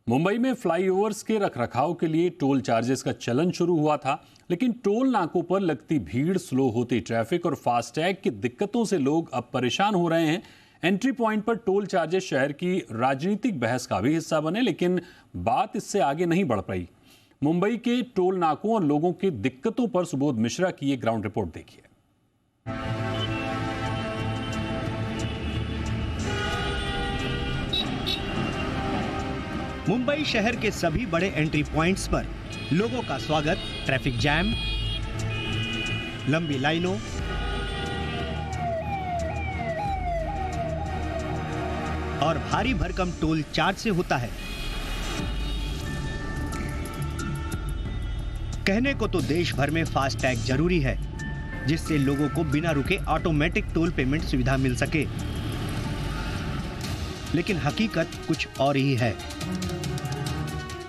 मुंबई में फ्लाईओवर्स के रखरखाव के लिए टोल चार्जेस का चलन शुरू हुआ था, लेकिन टोल नाकों पर लगती भीड़, स्लो होती ट्रैफिक और फास्टैग की दिक्कतों से लोग अब परेशान हो रहे हैं। एंट्री पॉइंट पर टोल चार्जेस शहर की राजनीतिक बहस का भी हिस्सा बने, लेकिन बात इससे आगे नहीं बढ़ पाई। मुंबई के टोल नाकों और लोगों की दिक्कतों पर सुबोध मिश्रा की ये ग्राउंड रिपोर्ट देखिए। मुंबई शहर के सभी बड़े एंट्री पॉइंट्स पर लोगों का स्वागत ट्रैफिक जैम, लंबी लाइनों और भारी भरकम टोल चार्ज से होता है। कहने को तो देश भर में फास्टैग जरूरी है, जिससे लोगों को बिना रुके ऑटोमेटिक टोल पेमेंट सुविधा मिल सके, लेकिन हकीकत कुछ और ही है।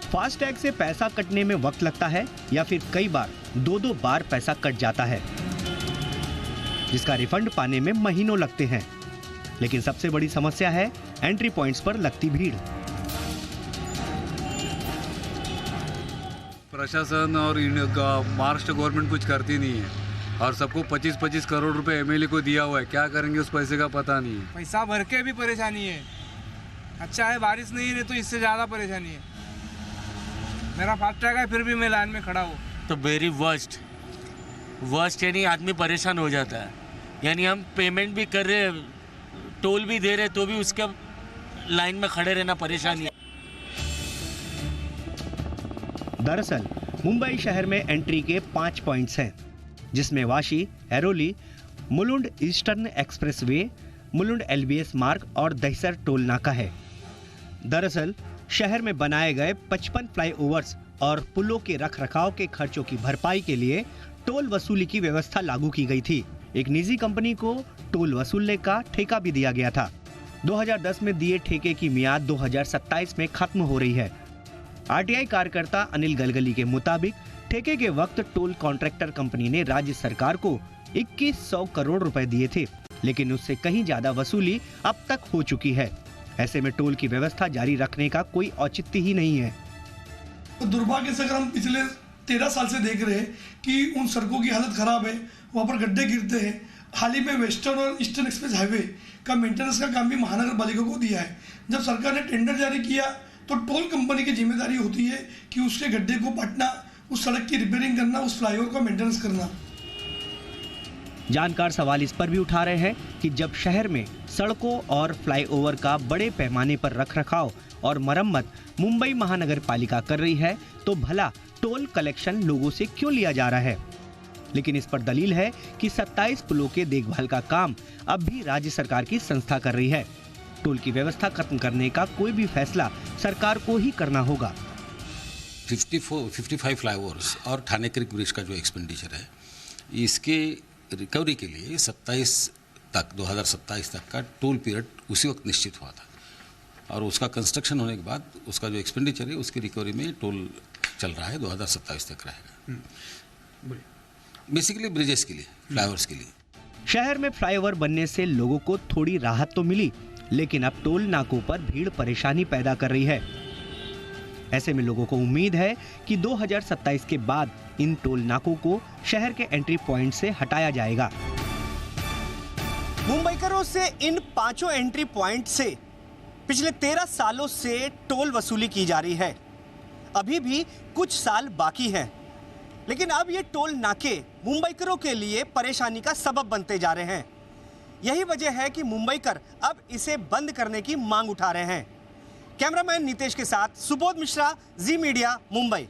फास्टैग से पैसा कटने में वक्त लगता है या फिर कई बार दो बार पैसा कट जाता है, जिसका रिफंड पाने में महीनों लगते हैं। लेकिन सबसे बड़ी समस्या है एंट्री पॉइंट्स पर लगती भीड़। प्रशासन और महाराष्ट्र गवर्नमेंट कुछ करती नहीं है और सबको 25-25 करोड़ रुपए एमएलए को दिया हुआ है। क्या करेंगे उस पैसे का पता नहीं है। पैसा भर के भी परेशानी है। अच्छा है बारिश नहीं है तो इससे ज़्यादा परेशानी है। मेरा फास्टैग है फिर भी मैं लाइन में खड़ा हूँ। तो वेरी वर्स्ट यानी आदमी परेशान हो जाता है। यानी हम पेमेंट भी कर रहे, टोल भी दे रहे, तो भी उसके लाइन में खड़े रहना परेशानी है। दरअसल मुंबई शहर में एंट्री के 5 पॉइंट्स हैं, जिसमें Vashi, Airoli, Mulund eastern expressway, Mulund LBS मार्ग और दहिसर टोल नाका है। दरअसल शहर में बनाए गए 55 फ्लाईओवर्स और पुलों के रखरखाव के खर्चों की भरपाई के लिए टोल वसूली की व्यवस्था लागू की गई थी। एक निजी कंपनी को टोल वसूलने का ठेका भी दिया गया था। 2010 में दिए ठेके की मियाद 2027 में खत्म हो रही है। आरटीआई कार्यकर्ता अनिल गलगली के मुताबिक ठेके के वक्त टोल कॉन्ट्रैक्टर कंपनी ने राज्य सरकार को 2100 करोड़ रुपए दिए थे, लेकिन उससे कहीं ज्यादा वसूली अब तक हो चुकी है। ऐसे में टोल की व्यवस्था जारी रखने का कोई औचित्य ही नहीं है। तो दुर्भाग्य से अगर हम पिछले 13 साल से देख रहे हैं कि उन सड़कों की हालत खराब है, वहाँ पर गड्ढे गिरते हैं। हाल ही में वेस्टर्न और ईस्टर्न एक्सप्रेस हाईवे का मेंटेनेंस का काम भी महानगर पालिका को दिया है। जब सरकार ने टेंडर जारी किया तो टोल कंपनी की जिम्मेदारी होती है कि उसके गड्ढे को पाटना, उस सड़क की रिपेयरिंग करना, उस फ्लाईओवर का मेंटेनेंस करना। जानकार सवाल इस पर भी उठा रहे हैं कि जब शहर में सड़कों और फ्लाईओवर का बड़े पैमाने पर रखरखाव और मरम्मत मुंबई महानगर पालिका कर रही है, तो भला टोल कलेक्शन लोगों से क्यों लिया जा रहा है। लेकिन इस पर दलील है कि 27 पुलों के देखभाल का काम अब भी राज्य सरकार की संस्था कर रही है। टोल की व्यवस्था खत्म करने का कोई भी फैसला सरकार को ही करना होगा। 55 फ्लाईओवर्स और ठाणे क्रिक ब्रिज का जो एक्सपेंडिचर है, इसके रिकवरी के लिए 2027 तक का टोल पीरियड उसी वक्त निश्चित हुआ था और उसका कंस्ट्रक्शन होने के बाद उसका जो एक्सपेंडिचर है उसकी रिकवरी में टोल चल रहा है, 2027 तक रहेगा। बेसिकली ब्रिजेस के लिए, फ्लाईओवर्स के लिए। शहर में फ्लाईओवर बनने से लोगों को थोड़ी राहत तो मिली, लेकिन अब टोल नाकों पर भीड़ परेशानी पैदा कर रही है। ऐसे में लोगों को उम्मीद है कि 2027 के बाद इन टोल नाकों को शहर के एंट्री पॉइंट से हटाया जाएगा। मुंबईकरों से इन 5 एंट्री पॉइंट से पिछले 13 सालों से टोल वसूली की जा रही है। अभी भी कुछ साल बाकी हैं, लेकिन अब ये टोल नाके मुंबईकरों के लिए परेशानी का सबब बनते जा रहे हैं। यही वजह है कि मुंबईकर अब इसे बंद करने की मांग उठा रहे हैं। कैमरामैन नितेश के साथ सुबोध मिश्रा, जी मीडिया, मुंबई।